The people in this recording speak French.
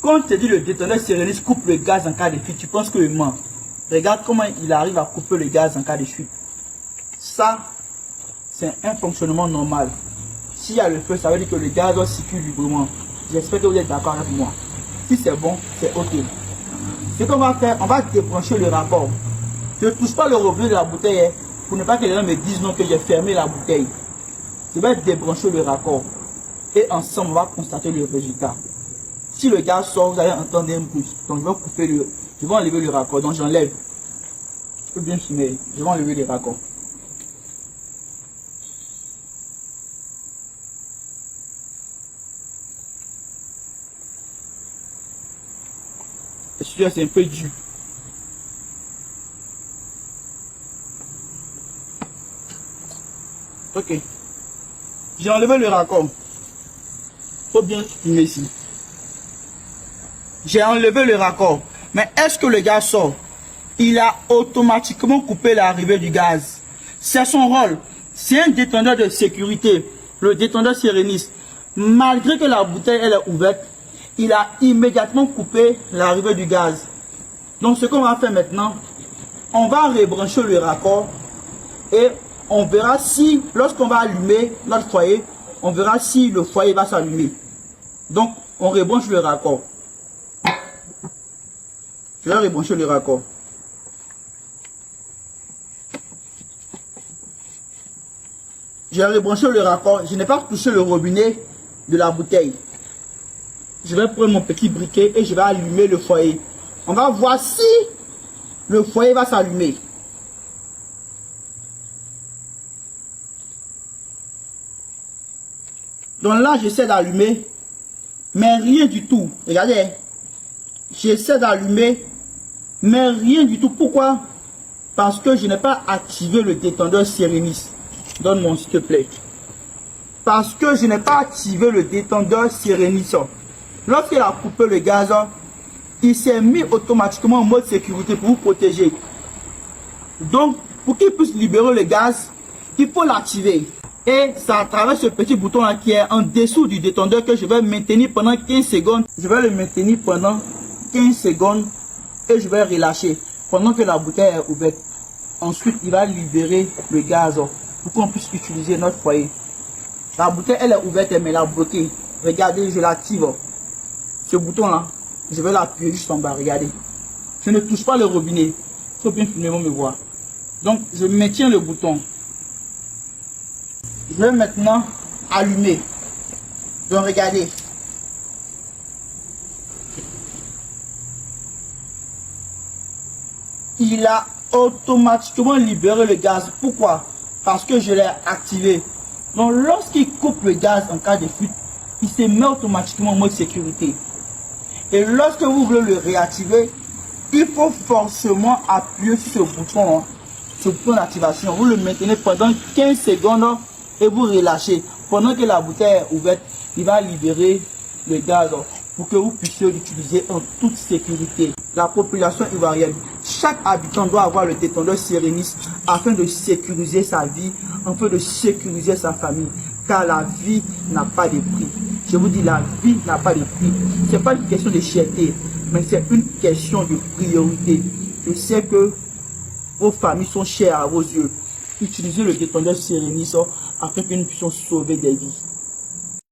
Quand on te dit le détendeur Serenis coupe le gaz en cas de fuite, tu penses que il ment. Regarde comment il arrive à couper le gaz en cas de fuite. Ça, c'est un fonctionnement normal. S'il y a le feu, ça veut dire que le gaz doit circuler librement. J'espère que vous êtes d'accord avec moi. Si c'est bon, c'est ok. Ce qu'on va faire, on va débrancher le raccord. Je ne touche pas le robinet de la bouteille pour ne pas que les gens me disent non que j'ai fermé la bouteille. Je vais débrancher le raccord et ensemble on va constater le résultat. Si le gaz sort, vous allez entendre un bruit. Donc je vais enlever le raccord. Donc j'enlève. Je peux bien filmer. Je vais enlever les raccords. C'est un peu dur. Ok. J'ai enlevé le raccord. Faut bien filmer ici. J'ai enlevé le raccord. Mais est-ce que le gaz sort? Il a automatiquement coupé l'arrivée du gaz. C'est son rôle. C'est un détendeur de sécurité. Le détendeur Serenis. Malgré que la bouteille elle est ouverte, il a immédiatement coupé l'arrivée du gaz. Donc ce qu'on va faire maintenant, on va rebrancher le raccord et on verra si, lorsqu'on va allumer notre foyer, on verra si le foyer va s'allumer. Donc on rebranche le raccord. Je vais rebrancher le raccord. J'ai rebranché le raccord. Je n'ai pas touché le robinet de la bouteille. Je vais prendre mon petit briquet et je vais allumer le foyer. On va voir si le foyer va s'allumer. Donc là, j'essaie d'allumer, mais rien du tout. Regardez, j'essaie d'allumer, mais rien du tout. Pourquoi? Parce que je n'ai pas activé le détendeur Serenis. Donne-moi s'il te plaît. Parce que je n'ai pas activé le détendeur Serenis. Lorsqu'il a coupé le gaz, il s'est mis automatiquement en mode sécurité pour vous protéger. Donc, pour qu'il puisse libérer le gaz, il faut l'activer. Et c'est à travers ce petit bouton là qui est en dessous du détendeur que je vais maintenir pendant 15 secondes. Je vais le maintenir pendant 15 secondes et je vais relâcher pendant que la bouteille est ouverte. Ensuite, il va libérer le gaz pour qu'on puisse utiliser notre foyer. La bouteille elle est ouverte mais elle est bloquée. Regardez, je l'active. Ce bouton là, je vais l'appuyer juste en bas, regardez. Je ne touche pas le robinet. Il faut bien filmer me voir. Donc, je maintiens le bouton. Je vais maintenant allumer. Donc, regardez. Il a automatiquement libéré le gaz. Pourquoi? Parce que je l'ai activé. Donc, lorsqu'il coupe le gaz en cas de fuite, il se met automatiquement en mode sécurité. Et lorsque vous voulez le réactiver, il faut forcément appuyer sur ce bouton d'activation. Vous le maintenez pendant 15 secondes et vous relâchez. Pendant que la bouteille est ouverte, il va libérer le gaz pour que vous puissiez l'utiliser en toute sécurité. La population ivoirienne, chaque habitant doit avoir le détendeur Serenis afin de sécuriser sa vie, afin de sécuriser sa famille. Car la vie n'a pas de prix. Je vous dis, la vie n'a pas de prix. Ce n'est pas une question de cherté, mais c'est une question de priorité. Je sais que vos familles sont chères à vos yeux. Utilisez le détendeur Serenis afin que nous puissions sauver des vies.